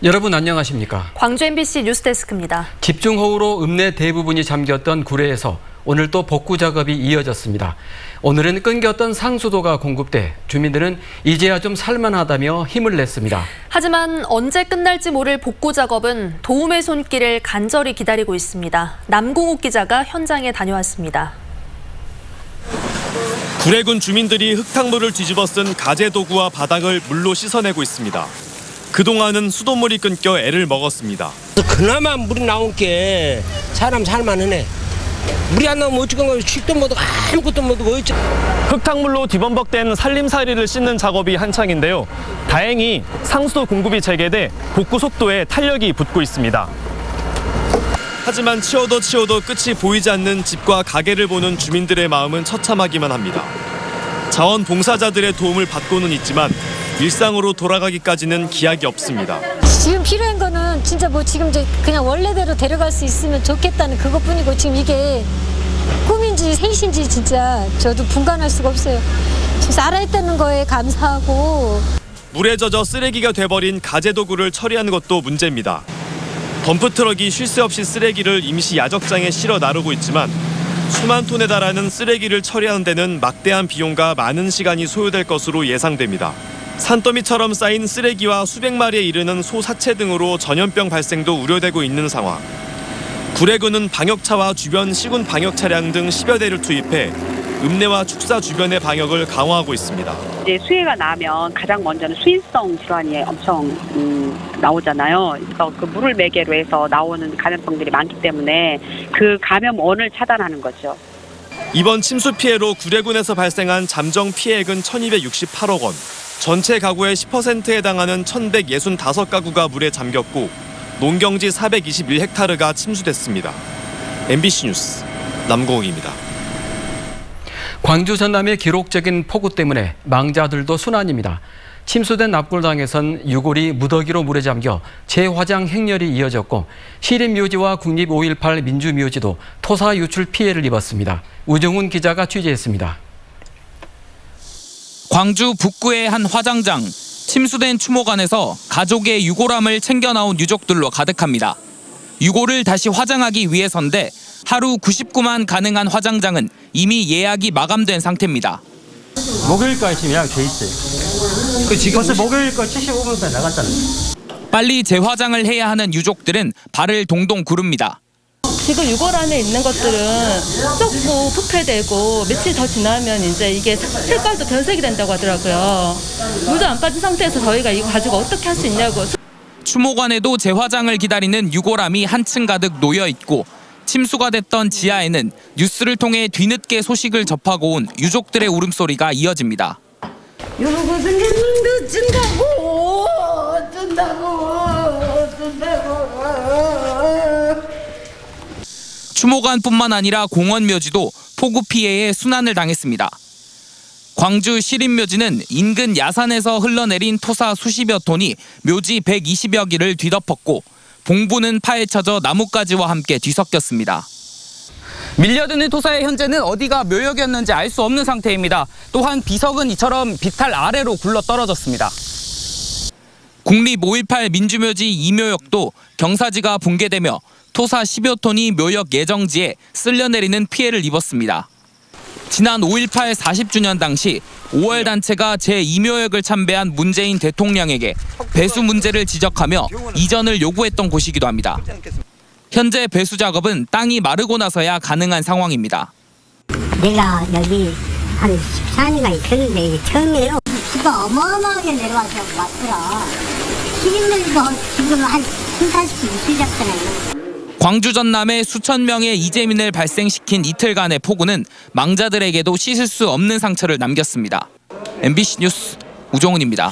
여러분 안녕하십니까? 광주 MBC 뉴스데스크입니다. 집중호우로 읍내 대부분이 잠겼던 구례에서 오늘 또 복구 작업이 이어졌습니다. 오늘은 끊겼던 상수도가 공급돼 주민들은 이제야 좀 살만하다며 힘을 냈습니다. 하지만 언제 끝날지 모를 복구 작업은 도움의 손길을 간절히 기다리고 있습니다. 남궁욱 기자가 현장에 다녀왔습니다. 구례군 주민들이 흙탕물을 뒤집어 쓴 가재 도구와 바닥을 물로 씻어내고 있습니다. 그동안은 수돗물이 끊겨 애를 먹었습니다. 그나마 물이 나온 게 사람 살만하네. 물이 안 나오면 어찌건 식도 못하고 아무것도 못하고 어찌. 흙탕물로 뒤범벅된 살림살이를 씻는 작업이 한창인데요. 다행히 상수도 공급이 재개돼 복구 속도에 탄력이 붙고 있습니다. 하지만 치워도 끝이 보이지 않는 집과 가게를 보는 주민들의 마음은 처참하기만 합니다. 자원봉사자들의 도움을 받고는 있지만 일상으로 돌아가기까지는 기약이 없습니다. 지금 필요한 거는 진짜 지금 그냥 원래대로 데려갈 수 있으면 좋겠다는 그것뿐이고, 지금 이게 꿈인지 생신지 진짜 저도 분간할 수가 없어요. 지금 살아있다는 거에 감사하고. 물에 젖어 쓰레기가 돼버린 가재 도구를 처리하는 것도 문제입니다. 덤프트럭이 쉴 새 없이 쓰레기를 임시 야적장에 실어 나르고 있지만 수만 톤에 달하는 쓰레기를 처리하는 데는 막대한 비용과 많은 시간이 소요될 것으로 예상됩니다. 산더미처럼 쌓인 쓰레기와 수백 마리에 이르는 소 사체 등으로 전염병 발생도 우려되고 있는 상황. 구례군은 방역차와 주변 시군 방역 차량 등 10여 대를 투입해 읍내와 축사 주변의 방역을 강화하고 있습니다. 이제 수해가 나면 가장 먼저는 수인성 질환이 엄청 나오잖아요. 그래서 그 물을 매개로 해서 나오는 감염병들이 많기 때문에 그 감염원을 차단하는 거죠. 이번 침수 피해로 구례군에서 발생한 잠정 피해액은 1,268억 원. 전체 가구의 10%에 해당하는 1,165가구가 물에 잠겼고 농경지 421헥타르가 침수됐습니다. MBC 뉴스 남궁욱입니다. 광주 전남의 기록적인 폭우 때문에 망자들도 순환입니다. 침수된 납골당에선 유골이 무더기로 물에 잠겨 재화장 행렬이 이어졌고 시립묘지와 국립 5.18 민주묘지도 토사 유출 피해를 입었습니다. 우정훈 기자가 취재했습니다. 광주 북구의 한 화장장, 침수된 추모관에서 가족의 유골함을 챙겨 나온 유족들로 가득합니다. 유골을 다시 화장하기 위해서인데 하루 99만 가능한 화장장은 이미 예약이 마감된 상태입니다. 목요일까지 지금 예약이 돼 있어요. 지금 벌써 목요일까지 75분까지 나갔잖아요. 빨리 재화장을 해야 하는 유족들은 발을 동동 구릅니다. 지금 유골 안에 있는 것들은 썩고 부패되고 며칠 더 지나면 이제 이게 색깔도 변색이 된다고 하더라고요. 물도 안 빠진 상태에서 저희가 이거 가지고 어떻게 할 수 있냐고. 추모관에도 재화장을 기다리는 유골함이 한층 가득 놓여 있고 침수가 됐던 지하에는 뉴스를 통해 뒤늦게 소식을 접하고 온 유족들의 울음소리가 이어집니다. 이러고 생겼는데 준다고. 추모관뿐만 아니라 공원묘지도 폭우 피해에 순환을 당했습니다. 광주 시립묘지는 인근 야산에서 흘러내린 토사 수십여 톤이 묘지 120여 기를 뒤덮었고 봉부는 파헤쳐져 나뭇가지와 함께 뒤섞였습니다. 밀려드는 토사의 현재는 어디가 묘역이었는지 알 수 없는 상태입니다. 또한 비석은 이처럼 비탈 아래로 굴러 떨어졌습니다. 국립 5.18 민주묘지 이묘역도 경사지가 붕괴되며 토사 10여 톤이 묘역 예정지에 쓸려내리는 피해를 입었습니다. 지난 5.18 40주년 당시 5월 단체가 제2묘역을 참배한 문재인 대통령에게 배수 문제를 지적하며 이전을 요구했던 곳이기도 합니다. 현재 배수 작업은 땅이 마르고 나서야 가능한 상황입니다. 내가 여기 한 14년간 있었는데 이게 처음이에요. 비가 어마어마하게 내려와서 왔더라. 시민들도 지금 한 30, 40분 시작되네요. 광주 전남에 수천 명의 이재민을 발생시킨 이틀간의 폭우는 망자들에게도 씻을 수 없는 상처를 남겼습니다. MBC 뉴스 우정훈입니다.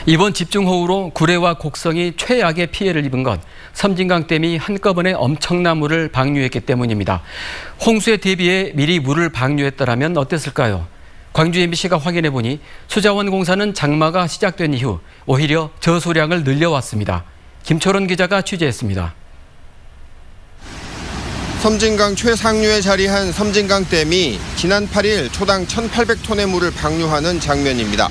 이번 집중호우로 구례와 곡성이 최악의 피해를 입은 건 섬진강댐이 한꺼번에 엄청난 물을 방류했기 때문입니다. 홍수에 대비해 미리 물을 방류했더라면 어땠을까요? 광주 MBC가 확인해보니 수자원공사는 장마가 시작된 이후 오히려 저수량을 늘려왔습니다. 김철원 기자가 취재했습니다. 섬진강 최상류에 자리한 섬진강댐이 지난 8일 초당 1,800톤의 물을 방류하는 장면입니다.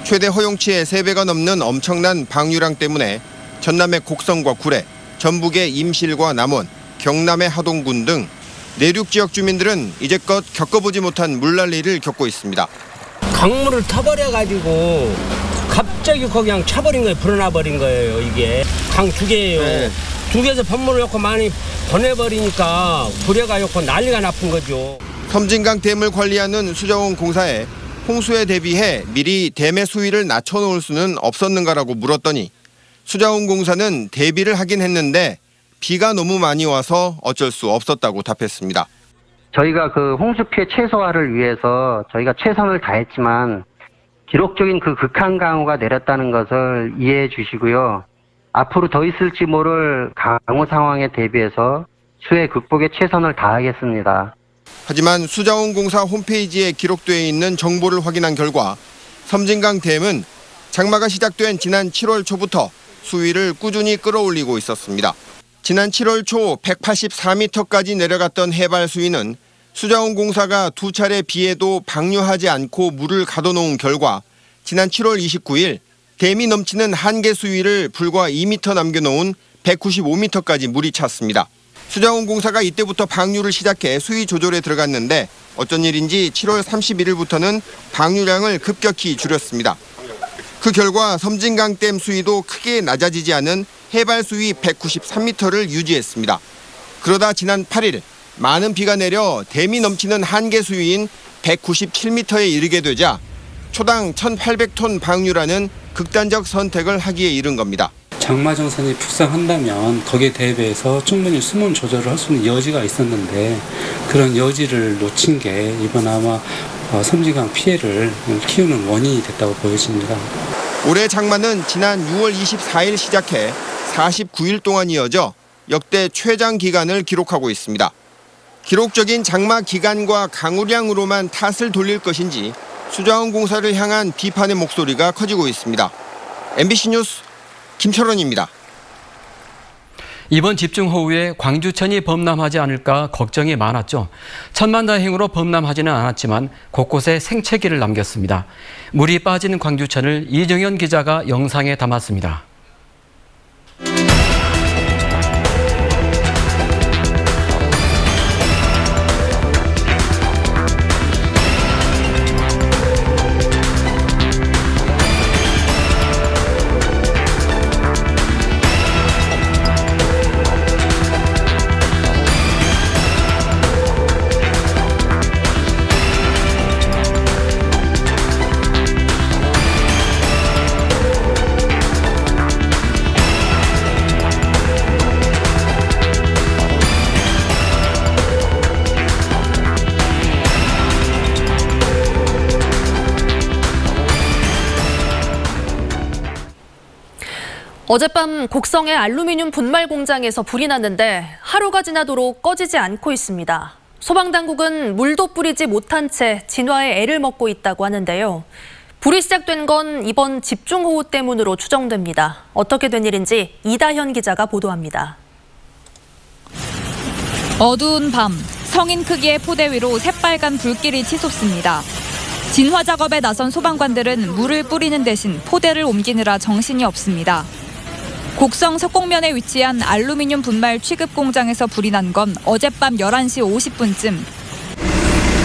최대 허용치의 3배가 넘는 엄청난 방류량 때문에 전남의 곡성과 구례, 전북의 임실과 남원, 경남의 하동군 등 내륙 지역 주민들은 이제껏 겪어보지 못한 물난리를 겪고 있습니다. 강물을 터버려가지고 갑자기 그냥 차버린 거예요. 불어나버린 거예요. 이게 강 2개예요. 네. 2개에서 펌물을 넣고 많이 보내버리니까 구례가 넣고 난리가 나쁜 거죠. 섬진강 댐을 관리하는 수자원 공사에 홍수에 대비해 미리 댐의 수위를 낮춰놓을 수는 없었는가라고 물었더니 수자원 공사는 대비를 하긴 했는데 비가 너무 많이 와서 어쩔 수 없었다고 답했습니다. 저희가 그 홍수 피해 최소화를 위해서 저희가 최선을 다했지만 기록적인 그 극한 강우가 내렸다는 것을 이해해 주시고요. 앞으로 더 있을지 모를 강우 상황에 대비해서 수해 극복에 최선을 다하겠습니다. 하지만 수자원공사 홈페이지에 기록되어 있는 정보를 확인한 결과 섬진강 댐은 장마가 시작된 지난 7월 초부터 수위를 꾸준히 끌어올리고 있었습니다. 지난 7월 초 184m까지 내려갔던 해발 수위는 수자원공사가 2차례 비에도 방류하지 않고 물을 가둬놓은 결과 지난 7월 29일 댐이 넘치는 한계 수위를 불과 2m 남겨놓은 195m까지 물이 찼습니다. 수자원공사가 이때부터 방류를 시작해 수위 조절에 들어갔는데 어쩐 일인지 7월 31일부터는 방류량을 급격히 줄였습니다. 그 결과 섬진강 댐 수위도 크게 낮아지지 않은 해발 수위 193m를 유지했습니다. 그러다 지난 8일 많은 비가 내려 댐이 넘치는 한계 수위인 197m에 이르게 되자 초당 1,800톤 방류라는 극단적 선택을 하기에 이른 겁니다. 장마 정선이 북상한다면 거기에 대비해서 충분히 수문 조절을 할 수 있는 여지가 있었는데 그런 여지를 놓친 게 이번 아마 섬진강 피해를 키우는 원인이 됐다고 보여집니다. 올해 장마는 지난 6월 24일 시작해 49일 동안 이어져 역대 최장 기간을 기록하고 있습니다. 기록적인 장마 기간과 강우량으로만 탓을 돌릴 것인지 수자원공사를 향한 비판의 목소리가 커지고 있습니다. MBC 뉴스 김철원입니다. 이번 집중호우에 광주천이 범람하지 않을까 걱정이 많았죠. 천만다행으로 범람하지는 않았지만 곳곳에 생채기를 남겼습니다. 물이 빠진 광주천을 이정현 기자가 영상에 담았습니다. 어젯밤 곡성의 알루미늄 분말 공장에서 불이 났는데 하루가 지나도록 꺼지지 않고 있습니다. 소방당국은 물도 뿌리지 못한 채 진화에 애를 먹고 있다고 하는데요. 불이 시작된 건 이번 집중호우 때문으로 추정됩니다. 어떻게 된 일인지 이다현 기자가 보도합니다. 어두운 밤, 성인 크기의 포대 위로 새빨간 불길이 치솟습니다. 진화 작업에 나선 소방관들은 물을 뿌리는 대신 포대를 옮기느라 정신이 없습니다. 곡성 석곡면에 위치한 알루미늄 분말 취급 공장에서 불이 난 건 어젯밤 11시 50분쯤.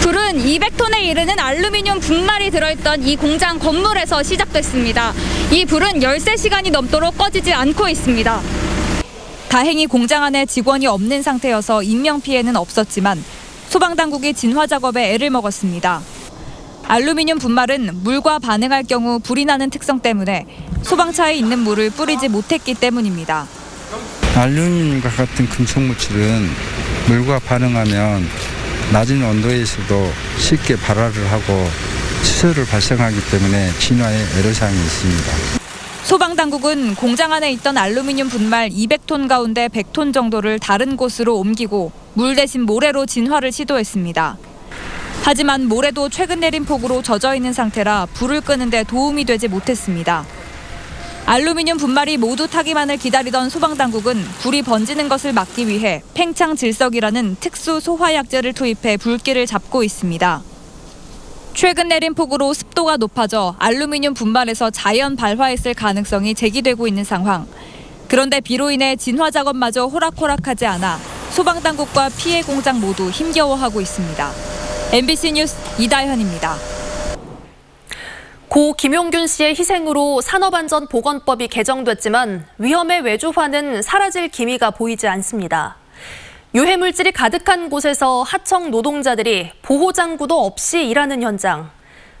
불은 200톤에 이르는 알루미늄 분말이 들어있던 이 공장 건물에서 시작됐습니다. 이 불은 13시간이 넘도록 꺼지지 않고 있습니다. 다행히 공장 안에 직원이 없는 상태여서 인명피해는 없었지만 소방당국이 진화 작업에 애를 먹었습니다. 알루미늄 분말은 물과 반응할 경우 불이 나는 특성 때문에 소방차에 있는 물을 뿌리지 못했기 때문입니다. 알루미늄과 같은 금속 물질은 물과 반응하면 낮은 온도에서도 쉽게 발화를 하고 치설을 발생하기 때문에 진화에 애로사항이 있습니다. 소방당국은 공장 안에 있던 알루미늄 분말 200톤 가운데 100톤 정도를 다른 곳으로 옮기고 물 대신 모래로 진화를 시도했습니다. 하지만 모래도 최근 내린 폭우로 젖어 있는 상태라 불을 끄는 데 도움이 되지 못했습니다. 알루미늄 분말이 모두 타기만을 기다리던 소방당국은 불이 번지는 것을 막기 위해 팽창 질석이라는 특수 소화약제를 투입해 불길을 잡고 있습니다. 최근 내린 폭우로 습도가 높아져 알루미늄 분말에서 자연 발화했을 가능성이 제기되고 있는 상황. 그런데 비로 인해 진화 작업마저 호락호락하지 않아 소방당국과 피해 공장 모두 힘겨워하고 있습니다. MBC 뉴스 이다현입니다. 고 김용균 씨의 희생으로 산업안전보건법이 개정됐지만 위험의 외주화는 사라질 기미가 보이지 않습니다. 유해물질이 가득한 곳에서 하청 노동자들이 보호장구도 없이 일하는 현장.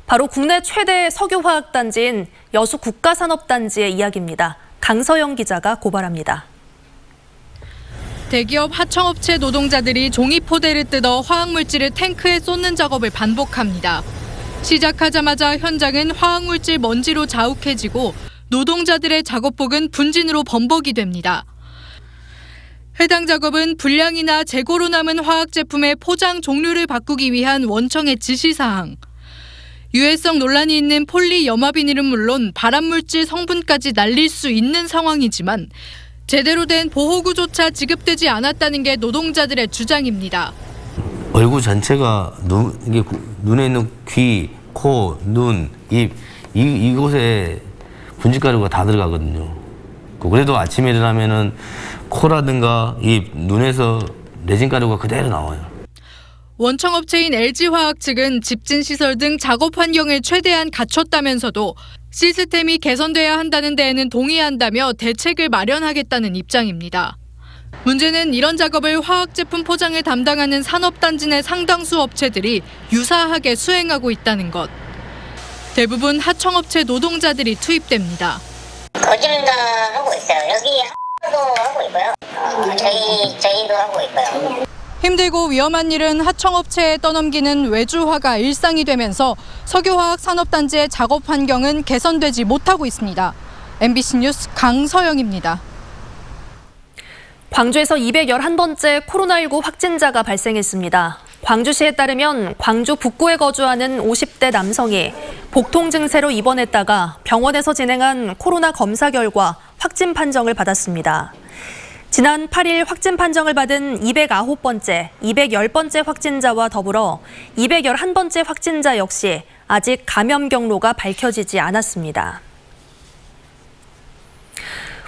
바로 국내 최대 석유화학단지인 여수국가산업단지의 이야기입니다. 강서영 기자가 고발합니다. 대기업 하청업체 노동자들이 종이포대를 뜯어 화학물질을 탱크에 쏟는 작업을 반복합니다. 시작하자마자 현장은 화학물질 먼지로 자욱해지고 노동자들의 작업복은 분진으로 범벅이 됩니다. 해당 작업은 불량이나 재고로 남은 화학 제품의 포장 종류를 바꾸기 위한 원청의 지시사항. 유해성 논란이 있는 폴리염화비닐은 물론 발암물질 성분까지 날릴 수 있는 상황이지만 제대로 된 보호구조차 지급되지 않았다는 게 노동자들의 주장입니다. 얼굴 전체가 눈에 있는 귀, 코, 눈, 입 이곳에 분진가루가 다 들어가거든요. 그래도 아침에 일어나면은 코라든가 입, 눈에서 레진가루가 그대로 나와요. 원청업체인 LG화학 측은 집진시설 등 작업 환경을 최대한 갖췄다면서도 시스템이 개선돼야 한다는 데에는 동의한다며 대책을 마련하겠다는 입장입니다. 문제는 이런 작업을 화학제품 포장을 담당하는 산업단지 내 상당수 업체들이 유사하게 수행하고 있다는 것. 대부분 하청업체 노동자들이 투입됩니다. 거진 다 하고 있어요. 여기 도 하고 있고요. 저희도 하고 있고요. 힘들고 위험한 일은 하청업체에 떠넘기는 외주화가 일상이 되면서 석유화학 산업단지의 작업 환경은 개선되지 못하고 있습니다. MBC 뉴스 강서영입니다. 광주에서 211번째 코로나19 확진자가 발생했습니다. 광주시에 따르면 광주 북구에 거주하는 50대 남성이 복통 증세로 입원했다가 병원에서 진행한 코로나 검사 결과 확진 판정을 받았습니다. 지난 8일 확진 판정을 받은 209번째, 210번째 확진자와 더불어 211번째 확진자 역시 아직 감염 경로가 밝혀지지 않았습니다.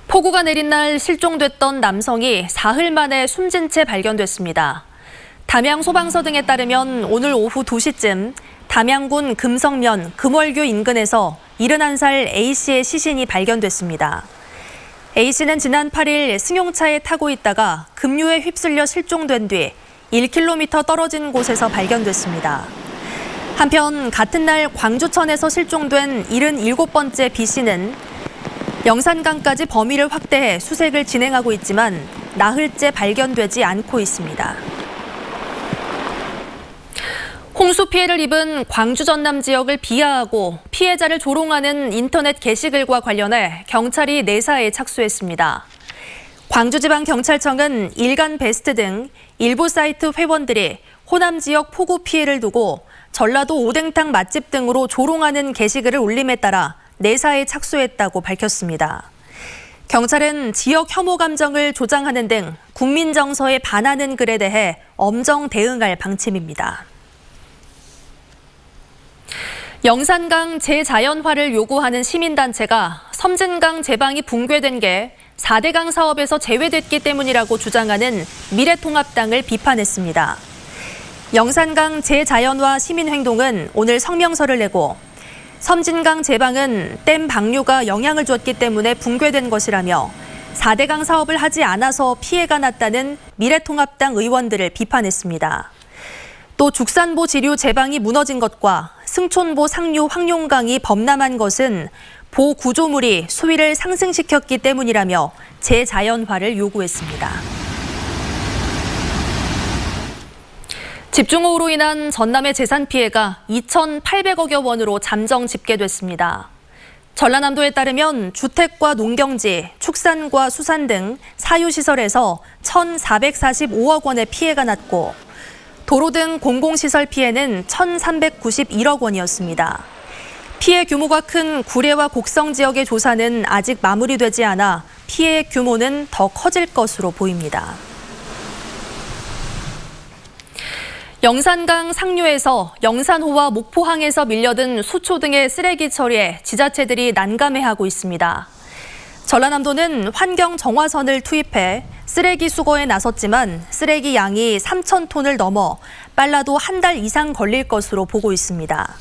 폭우가 내린 날 실종됐던 남성이 사흘 만에 숨진 채 발견됐습니다. 담양 소방서 등에 따르면 오늘 오후 2시쯤 담양군 금성면 금월교 인근에서 71살 A씨의 시신이 발견됐습니다. A씨는 지난 8일 승용차에 타고 있다가 급류에 휩쓸려 실종된 뒤 1km 떨어진 곳에서 발견됐습니다. 한편 같은 날 광주천에서 실종된 77번째 B씨는 영산강까지 범위를 확대해 수색을 진행하고 있지만 나흘째 발견되지 않고 있습니다. 홍수 피해를 입은 광주 전남 지역을 비하하고 피해자를 조롱하는 인터넷 게시글과 관련해 경찰이 내사에 착수했습니다. 광주지방경찰청은 일간베스트 등 일부 사이트 회원들이 호남 지역 폭우 피해를 두고 전라도 오뎅탕 맛집 등으로 조롱하는 게시글을 올림에 따라 내사에 착수했다고 밝혔습니다. 경찰은 지역 혐오 감정을 조장하는 등 국민 정서에 반하는 글에 대해 엄정 대응할 방침입니다. 영산강 재자연화를 요구하는 시민단체가 섬진강 제방이 붕괴된 게 4대강 사업에서 제외됐기 때문이라고 주장하는 미래통합당을 비판했습니다. 영산강 재자연화 시민행동은 오늘 성명서를 내고 섬진강 제방은 댐 방류가 영향을 줬기 때문에 붕괴된 것이라며 4대강 사업을 하지 않아서 피해가 났다는 미래통합당 의원들을 비판했습니다. 또 죽산보 지류 제방이 무너진 것과 승촌보 상류 황룡강이 범람한 것은 보구조물이 수위를 상승시켰기 때문이라며 재자연화를 요구했습니다. 집중호우로 인한 전남의 재산 피해가 2,800억여 원으로 잠정 집계됐습니다. 전라남도에 따르면 주택과 농경지, 축산과 수산 등 사유시설에서 1,445억 원의 피해가 났고 도로 등 공공시설 피해는 1,391억 원이었습니다. 피해 규모가 큰 구례와 곡성 지역의 조사는 아직 마무리되지 않아 피해 규모는 더 커질 것으로 보입니다. 영산강 상류에서 영산호와 목포항에서 밀려든 수초 등의 쓰레기 처리에 지자체들이 난감해하고 있습니다. 전라남도는 환경 정화선을 투입해 쓰레기 수거에 나섰지만 쓰레기 양이 3,000톤을 넘어 빨라도 한 달 이상 걸릴 것으로 보고 있습니다.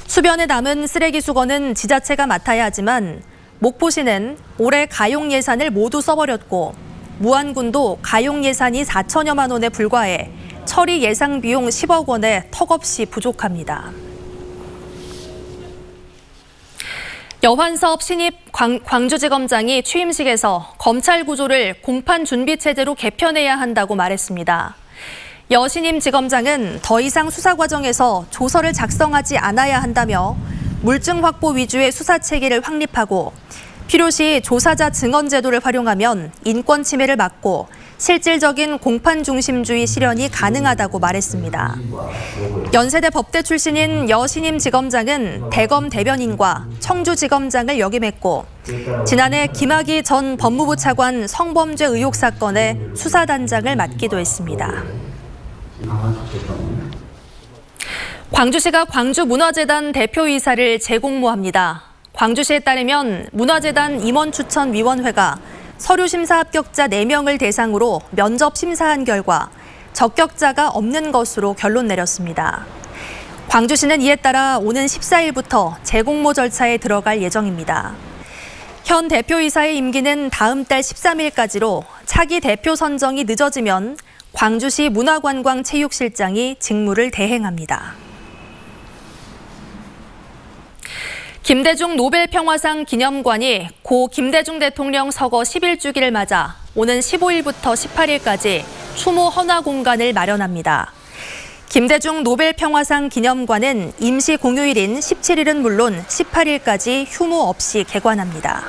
수변에 남은 쓰레기 수거는 지자체가 맡아야 하지만 목포시는 올해 가용 예산을 모두 써버렸고 무안군도 가용 예산이 4천여만 원에 불과해 처리 예상 비용 10억 원에 턱없이 부족합니다. 여환섭 신입 광주지검장이 취임식에서 검찰 구조를 공판 준비 체제로 개편해야 한다고 말했습니다. 여 신임 지검장은 더 이상 수사 과정에서 조서를 작성하지 않아야 한다며 물증 확보 위주의 수사 체계를 확립하고 필요시 조사자 증언 제도를 활용하면 인권 침해를 막고 실질적인 공판 중심주의 실현이 가능하다고 말했습니다. 연세대 법대 출신인 여 신임 지검장은 대검 대변인과 청주지검장을 역임했고 지난해 김학의 전 법무부 차관 성범죄 의혹 사건의 수사단장을 맡기도 했습니다. 광주시가 광주문화재단 대표이사를 재공모합니다. 광주시에 따르면 문화재단 임원추천위원회가 서류심사 합격자 4명을 대상으로 면접 심사한 결과 적격자가 없는 것으로 결론 내렸습니다. 광주시는 이에 따라 오는 14일부터 재공모 절차에 들어갈 예정입니다. 현 대표이사의 임기는 다음 달 13일까지로 차기 대표 선정이 늦어지면 광주시 문화관광체육실장이 직무를 대행합니다. 김대중 노벨평화상 기념관이 고 김대중 대통령 서거 11주기를 맞아 오는 15일부터 18일까지 추모 헌화 공간을 마련합니다. 김대중 노벨평화상 기념관은 임시 공휴일인 17일은 물론 18일까지 휴무 없이 개관합니다.